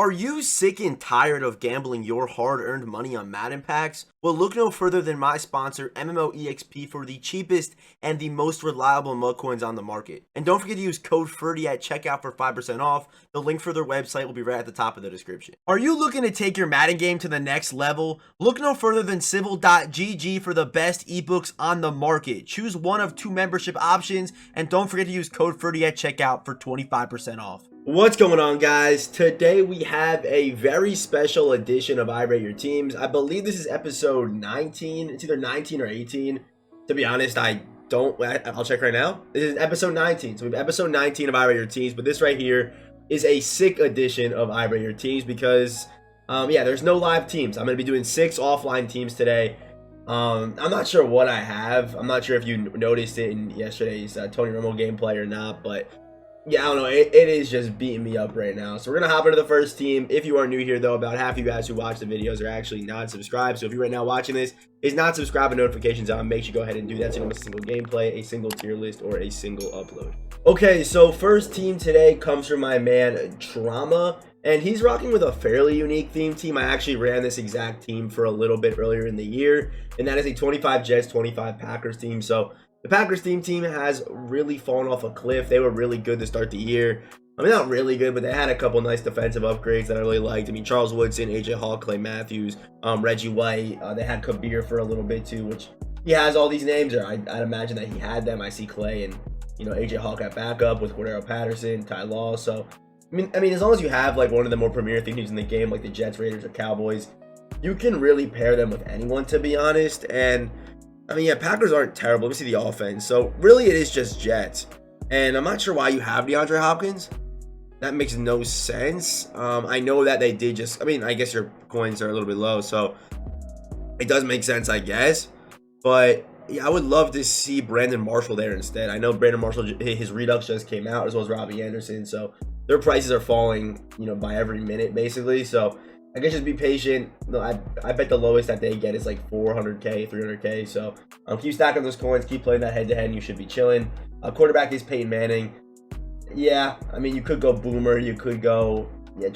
Are you sick and tired of gambling your hard-earned money on Madden packs? Well, look no further than my sponsor, MMOEXP, for the cheapest and the most reliable mug coins on the market. And don't forget to use code Ferdy at checkout for 5% off. The link for their website will be right at the top of the description. Are you looking to take your Madden game to the next level? Look no further than Civil.gg for the best ebooks on the market. Choose one of 2 membership options, and don't forget to use code Ferdy at checkout for 25% off. What's going on, guys? Today we have a very special edition of I Rate Your Teams. I believe this is episode 19. It's either 19 or 18. To be honest, I'll check right now. This is episode 19. So we have episode 19 of I Rate Your Teams, but this right here is a sick edition of I Rate Your Teams because, there's no live teams. I'm going to be doing 6 offline teams today. I'm not sure what I have. I'm not sure if you noticed it in yesterday's Tony Romo gameplay or not, but yeah, I don't know. It is just beating me up right now. So we're going to hop into the first team. If you are new here, though, about half of you guys who watch the videos are actually not subscribed. So if you're right now watching this, is not subscribed and notifications on, make sure you go ahead and do that so you don't miss a single gameplay, a single tier list, or a single upload. Okay, so first team today comes from my man, Trauma. And he's rocking with a fairly unique theme team. I actually ran this exact team for a little bit earlier in the year. And that is a 25 Jets, 25 Packers team. So the Packers team has really fallen off a cliff. They were really good to start the year. I mean, not really good, but they had a couple nice defensive upgrades that I really liked. I mean, Charles Woodson, AJ Hall, Clay Matthews, Reggie White. They had Kabir for a little bit too, which he has all these names, or I'd imagine that he had them. I see Clay and, AJ Hall got backup with Cordero Patterson, Ty Law. So, I mean, as long as you have like one of the more premier teams in the game, like the Jets, Raiders, or Cowboys, you can really pair them with anyone, to be honest. And I mean, yeah, Packers aren't terrible. Let me see the offense. So really it is just Jets. And I'm not sure why you have DeAndre Hopkins. That makes no sense. I know that they did I guess your coins are a little bit low, so it does make sense, I guess. But yeah, I would love to see Brandon Marshall there instead. I know Brandon Marshall, his Redux just came out, as well as Robbie Anderson. So their prices are falling, by every minute, basically. So I guess just be patient. No, I bet the lowest that they get is like 400K, 300K. So keep stacking those coins, keep playing that head-to-head, and you should be chilling. Quarterback is Peyton Manning. Yeah, I mean, you could go Boomer. You could go, I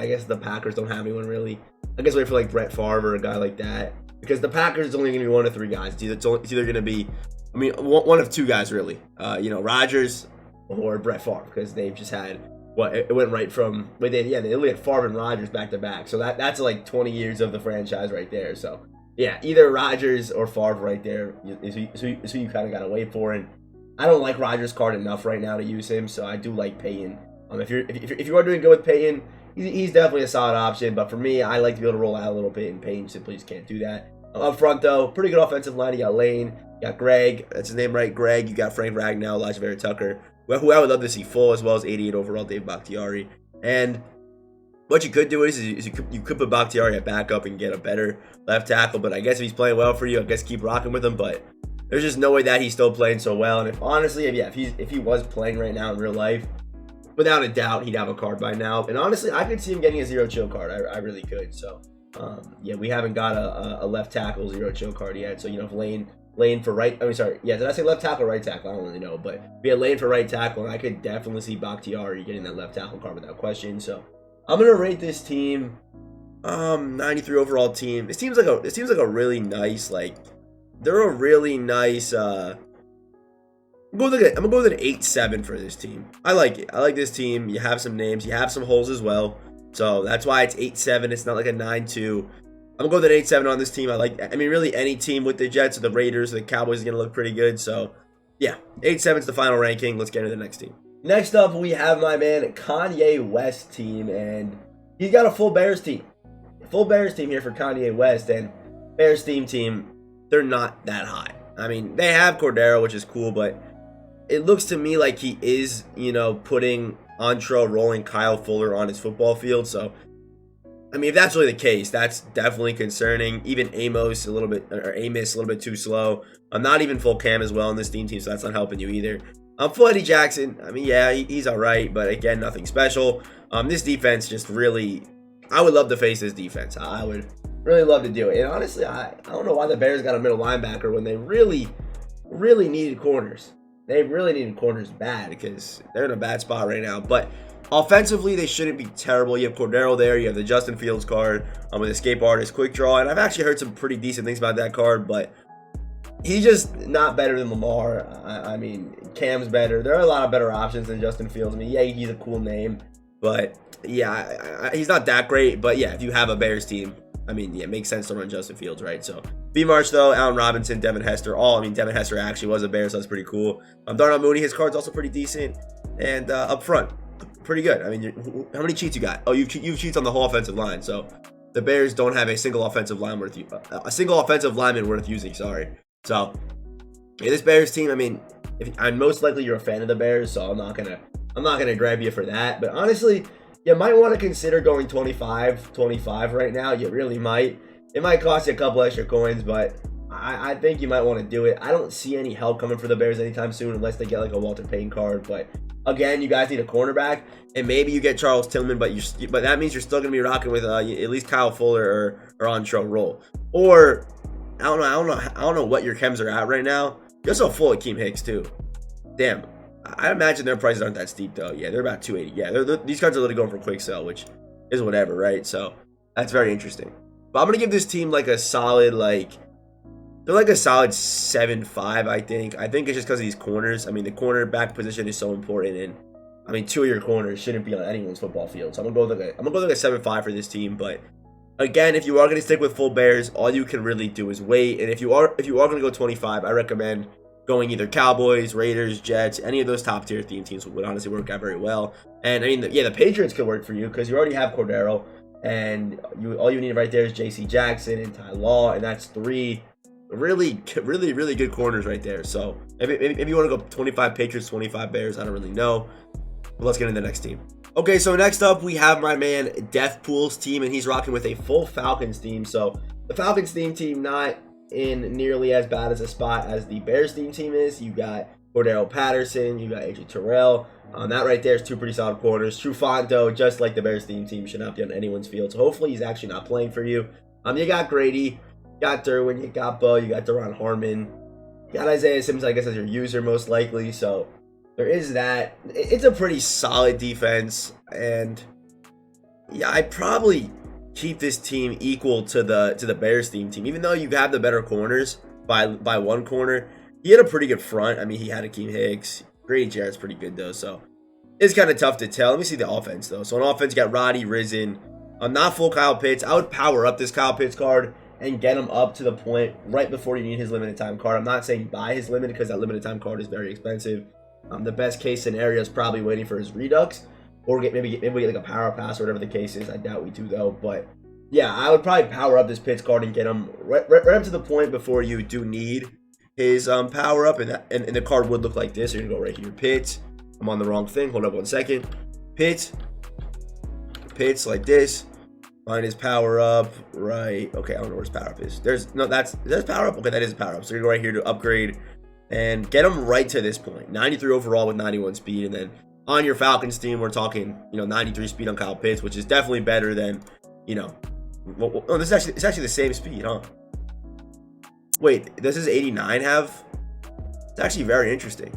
guess the Packers don't have anyone really. I guess wait for like Brett Favre or a guy like that. Because the Packers is only going to be one of 3 guys. It's either going to be, one of 2 guys really. Rodgers or Brett Favre, because they've just had, it went right from, they only had Favre and Rodgers back to back. So that's like 20 years of the franchise right there. So yeah, either Rodgers or Favre right there is who you kind of got to wait for. And I don't like Rodgers' card enough right now to use him, so I do like Peyton. If you are doing good with Peyton, he's definitely a solid option. But for me, I like to be able to roll out a little bit, and Peyton simply just can't do that. Up front, though, pretty good offensive line. You got Lane, you got Greg. That's his name, right? Greg. You got Frank Ragnow, Elijah Vera Tucker, who I would love to see full, as well as 88 overall, Dave Bakhtiari. And what you could do is you could put Bakhtiari at backup and get a better left tackle. But I guess if he's playing well for you, I guess keep rocking with him. But there's just no way that he's still playing so well. And if he was playing right now in real life, without a doubt, he'd have a card by now. And honestly, I could see him getting a 0 chill card. I really could. So, we haven't got a left tackle 0 chill card yet. So, if Lane for right, did I say left tackle or right tackle? I don't really know. But we had Lane for right tackle, and I could definitely see Bakhtiari getting that left tackle card without question. So, I'm going to rate this team 93 overall team. It seems like a really nice, they're a really nice, I'm going to go with an 8-7 for this team. I like it. I like this team. You have some names. You have some holes as well. So that's why it's 8-7. It's not like a 9-2. I'm going to go with an 8-7 on this team. Really any team with the Jets or the Raiders or the Cowboys is going to look pretty good. So, yeah, 8-7 is the final ranking. Let's get into the next team. Next up, we have my man Kanye West team, and he's got a full Bears team. Full Bears team here for Kanye West, and Bears team, they're not that high. I mean, they have Cordero, which is cool, but it looks to me like he is, putting Antrell rolling Kyle Fuller on his football field. So, I mean, if that's really the case, that's definitely concerning. Even Amos a little bit too slow. I'm not even full Cam as well in this team, so that's not helping you either. Full Eddie Jackson. I mean, yeah, he's all right, but again, nothing special. This defense just really, I would love to face this defense. I would really love to do it. And honestly, I don't know why the Bears got a middle linebacker when they really needed corners. They really needed corners bad because they're in a bad spot right now. But Offensively, they shouldn't be terrible. You have Cordero there. You have the Justin Fields card with Escape Artist, Quick Draw. And I've actually heard some pretty decent things about that card, but he's just not better than Lamar. I mean, Cam's better. There are a lot of better options than Justin Fields. I mean, yeah, he's a cool name, but yeah, he's not that great. But yeah, if you have a Bears team, I mean, yeah, it makes sense to run Justin Fields, right? So B March though, Allen Robinson, Devin Hester, Devin Hester actually was a Bear, so that's pretty cool. Darnell Mooney, his card's also pretty decent, and up front, pretty good. I mean, how many cheats you got? Oh, you've cheats on the whole offensive line. So the Bears don't have a single offensive lineman worth using. Sorry. So yeah, this Bears team. I mean, I'm most likely you're a fan of the Bears, so I'm not gonna grab you for that. But honestly, you might want to consider going 25 right now. You really might. It might cost you a couple extra coins, but I think you might want to do it. I don't see any help coming for the Bears anytime soon unless they get like a Walter Payton card. But again, you guys need a cornerback, and maybe you get Charles Tillman, but that means you're still gonna be rocking with at least Kyle Fuller or Antrell Roll. Or I don't know what your chems are at right now. You're also full of Akeem Hicks too. Damn, I imagine their prices aren't that steep though. Yeah, they're about 280. Yeah, these cards are literally going for quick sell, which is whatever, right? So that's very interesting. But I'm gonna give this team like a solid they're like a solid 7-5, I think. I think it's just because of these corners. I mean, the cornerback position is so important, and I mean, 2 of your corners shouldn't be on anyone's football field. So I'm gonna go with a 7-5 for this team. But again, if you are gonna stick with full Bears, all you can really do is wait. And if you are gonna go 25, I recommend going either Cowboys, Raiders, Jets, any of those top tier theme teams would honestly work out very well. And I mean, the Patriots could work for you because you already have Cordero, and all you need right there is J.C. Jackson and Ty Law, and that's 3 really good corners right there. So if you want to go 25 Patriots, 25 Bears, I don't really know. But let's get into the next team. Okay, so next up we have my man Deathpool's team, and he's rocking with a full Falcons team. So the Falcons team not in nearly as bad as a spot as the Bears team is. You got Cordero Patterson, you got AJ Terrell. That right there is 2 pretty solid corners. Trufanto, just like the Bears team, should not be on anyone's field. So hopefully he's actually not playing for you. You got Grady, you got Derwin, you got Bo, you got Deron Harmon, you got Isaiah Simmons, I guess, as your user most likely. So there is that. It's a pretty solid defense, and yeah, I'd probably keep this team equal to the Bears team, even though you have the better corners by 1 corner. He had a pretty good front. I mean, he had Akeem Hicks. Grady Jarrett's pretty good though, so it's kind of tough to tell. Let me see the offense though. So on offense, you got Roddy, Risen. Not full Kyle Pitts. I would power up this Kyle Pitts card and get him up to the point right before you need his limited time card. I'm not saying buy his limited because that limited time card is very expensive. The best case scenario is probably waiting for his Redux or maybe get like a power pass or whatever the case is. I doubt we do though, but yeah, I would probably power up this Pitts card and get him right up to the point before you do need his power up, and the card would look like this. You're gonna go right here, Pitts. I'm on the wrong thing. Hold up 1 second. Pitts like this. Find his power up, right? Okay, I don't know where his power up is. There's power up. Okay, that is a power up. So you're going right here to upgrade and get him right to this point. 93 overall with 91 speed, and then on your Falcons team, we're talking 93 speed on Kyle Pitts, which is definitely better than oh, this is actually the same speed, huh? Wait, does his 89 have? It's actually very interesting.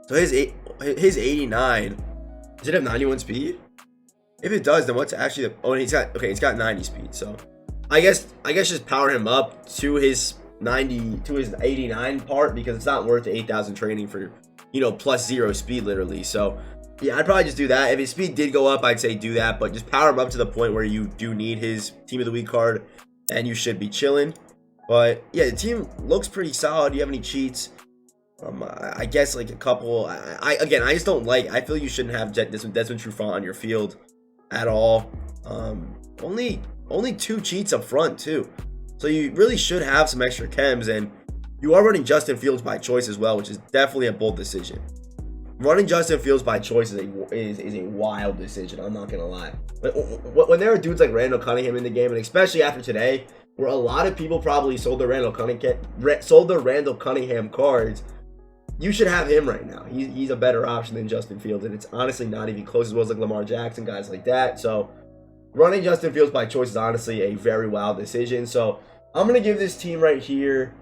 So his 89, does it have 91 speed? If it does, then what's actually it's got 90 speed. So I guess just power him up to his 89 part, because it's not worth the 8,000 training for +0 speed literally. So yeah, I'd probably just do that. If his speed did go up, I'd say do that, but just power him up to the point where you do need his team of the week card and you should be chilling. But yeah, the team looks pretty solid. Do you have any cheats? I guess like a couple. I just don't like. I feel you shouldn't have Desmond Trufant on your field at all. Only 2 cheats up front too, so you really should have some extra chems, and you are running Justin Fields by choice as well, which is definitely a bold decision. Running Justin Fields by choice is a wild decision. I'm not gonna lie. When there are dudes like Randall Cunningham in the game, and especially after today, where a lot of people probably sold the Randall Cunningham cards, you should have him right now. He's a better option than Justin Fields, and it's honestly not even close as well as like Lamar Jackson, guys like that. So running Justin Fields by choice is honestly a very wild decision. So I'm gonna give this team right here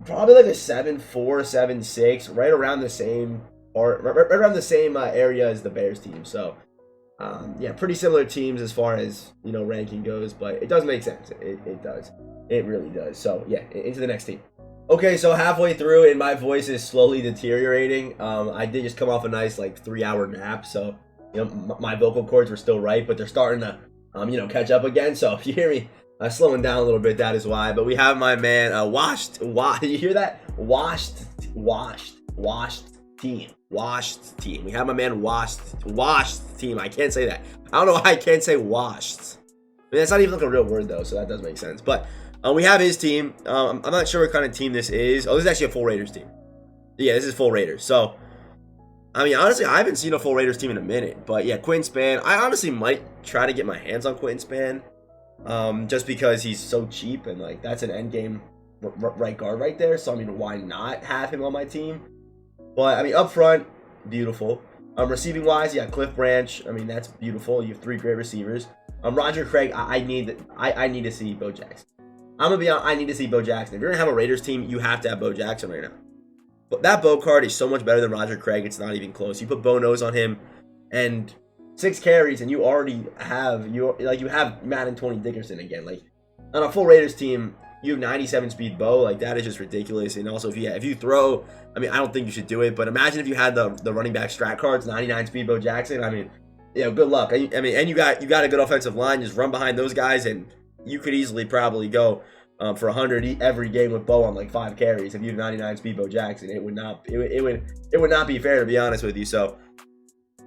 probably like a 7-4, 7-6, right around the same part, right around the same area as the Bears team. So, yeah, pretty similar teams as far as, you know, ranking goes, but it does make sense. It does. It really does. So, yeah, into the next team. Okay, so halfway through, and my voice is slowly deteriorating. I did just come off a nice, like, 3-hour nap, so, you know, my vocal cords were still right, but they're starting to, you know, catch up again. So if you hear me slowing down a little bit, that is why. But we have my man, you hear that? Washed team. We have my man washed team. I can't say that. I don't know why I can't say washed. I mean, that's not even like a real word though, so that does make sense. But we have his team. I'm not sure what kind of team this is. Oh, this is actually a full Raiders team. Yeah, this is full Raiders. So, I mean, honestly, I haven't seen a full Raiders team in a minute. But yeah, Quinn Span. I honestly might try to get my hands on Quinn Span, just because he's so cheap and like that's an end game right guard right there. So I mean, why not have him on my team? But I mean, up front, beautiful. Receiving wise, yeah, Cliff Branch. I mean, that's beautiful. You have 3 great receivers. Roger Craig. I need to see Bo Jackson. I'm gonna be honest, I need to see Bo Jackson. If you're gonna have a Raiders team, you have to have Bo Jackson right now. But that Bo card is so much better than Roger Craig. It's not even close. You put Bo Nose on him, and 6 carries, and you already have you have Madden 20 Dickerson again. Like on a full Raiders team, you have 97 speed Bo. Like that is just ridiculous. And also if you throw, I mean, I don't think you should do it. But imagine if you had the running back strat cards, 99 speed Bo Jackson. I mean, you know, good luck. I mean, and you got a good offensive line. Just run behind those guys, and you could easily probably go for 100 every game with Bo on like 5 carries. If you have 99 speed Bo Jackson, it would not be fair, to be honest with you. So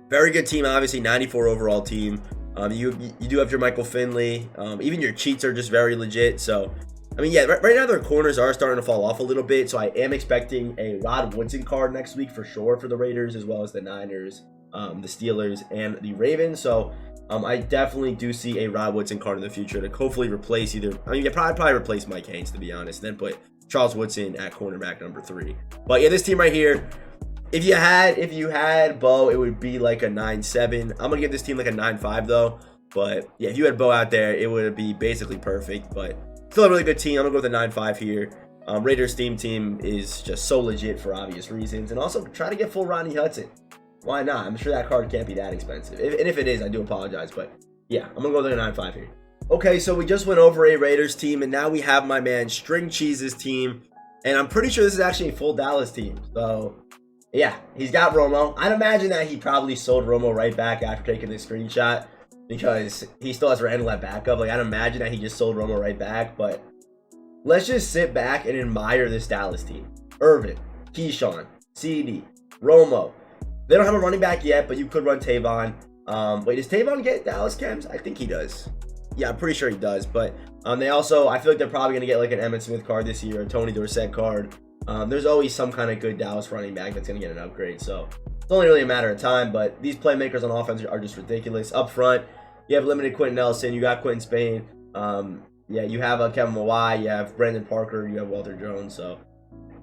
very good team, obviously 94 overall team. You do have your Michael Finley. Even your cheats are just very legit. So I mean, yeah, right now their corners are starting to fall off a little bit. So I am expecting a Rod Woodson card next week for sure for the Raiders, as well as the Niners, the Steelers, and the Ravens. So I definitely do see a Rod Woodson card in the future to hopefully replace either. I mean, you probably replace Mike Haynes, to be honest, and then put Charles Woodson at cornerback number 3. But yeah, this team right here, if you had Bo, it would be like a 9-7. I'm gonna give this team like a 9-5 though. But yeah, if you had Bo out there, it would be basically perfect. But still a really good team. I'm gonna go with a 9-5 here. Raiders team is just so legit for obvious reasons, and also try to get full Rodney Hudson. Why not? I'm sure that card can't be that expensive. And if it is, I do apologize. But yeah, I'm going to go with a 9-5 here. Okay, so we just went over a Raiders team, and now we have my man String Cheese's team. And I'm pretty sure this is actually a full Dallas team. So yeah, he's got Romo. I'd imagine that he probably sold Romo right back after taking this screenshot, because he still has Randall at backup. Like, I'd imagine that he just sold Romo right back. But let's just sit back and admire this Dallas team. Irvin, Keyshawn, CD, Romo. They don't have a running back yet, but you could run Tavon. Wait, does Tavon get Dallas chems? I think he does. Yeah, I'm pretty sure he does. But they also, I feel like they're probably going to get like an Emmitt Smith card this year, a Tony Dorsett card. There's always some kind of good Dallas running back that's going to get an upgrade. So it's only really a matter of time. But these playmakers on offense are just ridiculous. Up front, you have limited Quentin Nelson. You got Quentin Spain. Yeah, you have Kevin Mawai. You have Brandon Parker. You have Walter Jones. So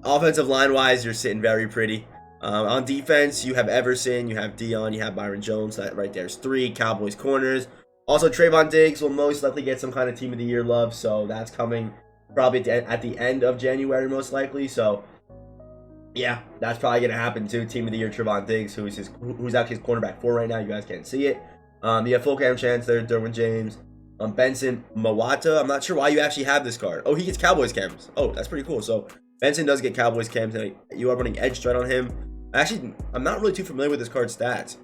offensive line-wise, you're sitting very pretty. On defense, you have Everson, you have Dion, you have Byron Jones. That right there is 3 Cowboys corners. Also, Trayvon Diggs will most likely get some kind of Team of the Year love, so that's coming probably at the end of January, most likely. So yeah, that's probably gonna happen too. Team of the Year, Trayvon Diggs, who's actually his cornerback 4 right now. You guys can't see it. You have full cam chance there, Derwin James. Benson Mawata. I'm not sure why you actually have this card. Oh, he gets Cowboys cams. Oh, that's pretty cool. So Benson does get Cowboys cams. You are running edge threat on him. Actually, I'm not really too familiar with this card's stats.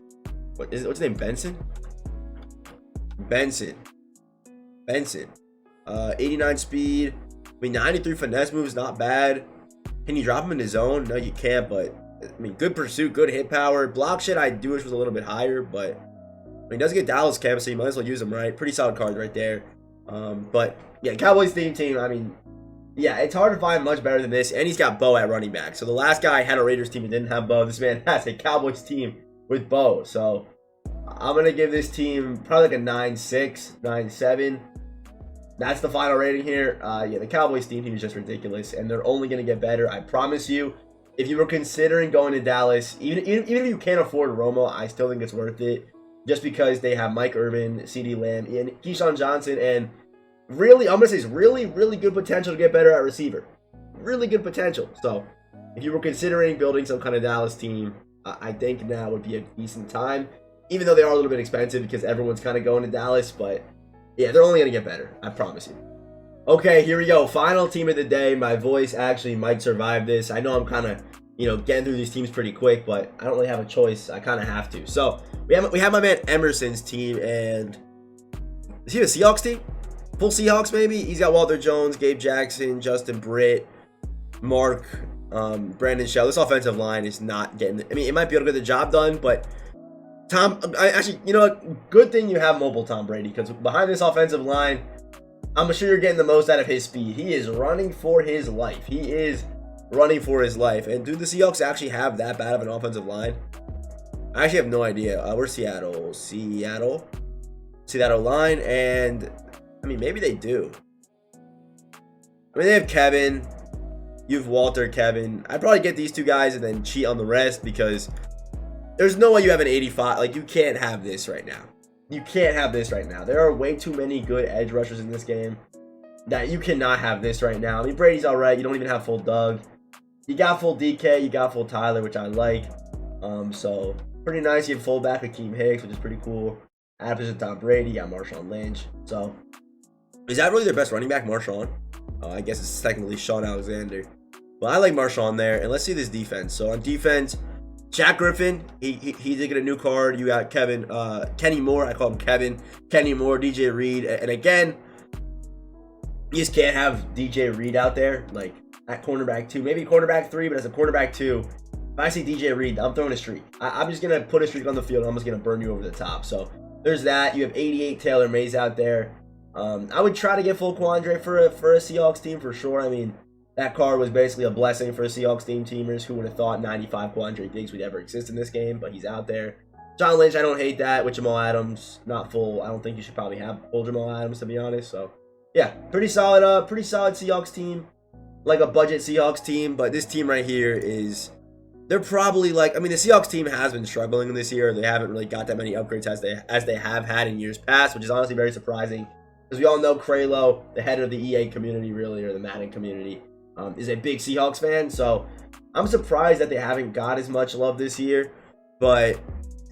What's his name? Benson. 89 speed. I mean, 93 finesse moves, not bad. Can you drop him in his zone? No, you can't. But I mean, good pursuit, good hit power. Block shit, I do wish was a little bit higher, but I mean, he does get Dallas cam, so you might as well use him, right? Pretty solid card right there. But yeah, Cowboys team. I mean, yeah, it's hard to find much better than this. And he's got Bo at running back. So the last guy had a Raiders team and didn't have Bo. This man has a Cowboys team with Bo. So I'm going to give this team probably like a 9-6, 9-7. That's the final rating here. Yeah, the Cowboys team is just ridiculous. And they're only going to get better. I promise you, if you were considering going to Dallas, even if you can't afford Romo, I still think it's worth it. Just because they have Mike Irvin, CeeDee Lamb, and Keyshawn Johnson, and really, I'm going to say it's really, really good potential to get better at receiver. Really good potential. So, if you were considering building some kind of Dallas team, I think now would be a decent time, even though they are a little bit expensive because everyone's kind of going to Dallas. But yeah, they're only going to get better. I promise you. Okay, here we go. Final team of the day. My voice actually might survive this. I know I'm kind of, getting through these teams pretty quick, but I don't really have a choice. I kind of have to. So we have my man Emerson's team, and is he a Seahawks team? Full Seahawks maybe? He's got Walter Jones, Gabe Jackson, Justin Britt, Mark, Brandon Shell. This offensive line is not getting. I mean, it might be able to get the job done, but actually, good thing you have mobile Tom Brady, because behind this offensive line, I'm sure you're getting the most out of his speed. He is running for his life. He is running for his life. And do the Seahawks actually have that bad of an offensive line? I actually have no idea. Where's Seattle? Seattle line, and I mean, maybe they do. I mean, they have Kevin. You have Walter, Kevin. I'd probably get these two guys and then cheat on the rest, because there's no way you have an 85. Like, you can't have this right now. You can't have this right now. There are way too many good edge rushers in this game that you cannot have this right now. I mean, Brady's all right. You don't even have full Doug. You got full DK. You got full Tyler, which I like. So pretty nice. You have fullback Akeem Hicks, which is pretty cool. Opposite Tom Brady, you got Marshawn Lynch. So is that really their best running back, Marshawn? I guess it's technically Sean Alexander. But I like Marshawn there. And let's see this defense. So on defense, Jack Griffin, he did get a new card. You got Kenny Moore. I call him Kevin. Kenny Moore, DJ Reed. And again, you just can't have DJ Reed out there, like, at cornerback 2. Maybe cornerback 3, but as a cornerback 2, if I see DJ Reed, I'm throwing a streak. I'm just going to put a streak on the field, and I'm just going to burn you over the top. So there's that. You have 88 Taylor Mays out there. I would try to get full Quandre for a Seahawks team for sure. I mean, that card was basically a blessing for Seahawks teamers. Who would have thought 95 Quandre Diggs would ever exist in this game, but he's out there. John Lynch, I don't hate that. With Jamal Adams, not full. I don't think you should probably have full Jamal Adams, to be honest. So yeah, pretty solid Seahawks team. Like a budget Seahawks team, but this team right here they're probably like, I mean, the Seahawks team has been struggling this year. They haven't really got that many upgrades as they have had in years past, which is honestly very surprising. Because we all know Kralo, the head of the EA community, really, or the Madden community, is a big Seahawks fan. So I'm surprised that they haven't got as much love this year. But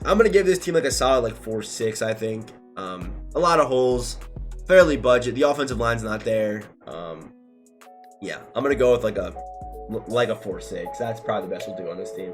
I'm going to give this team like a solid like 4-6, I think. A lot of holes, fairly budget. The offensive line's not there. Yeah, I'm going to go with like a 4-6. That's probably the best we'll do on this team.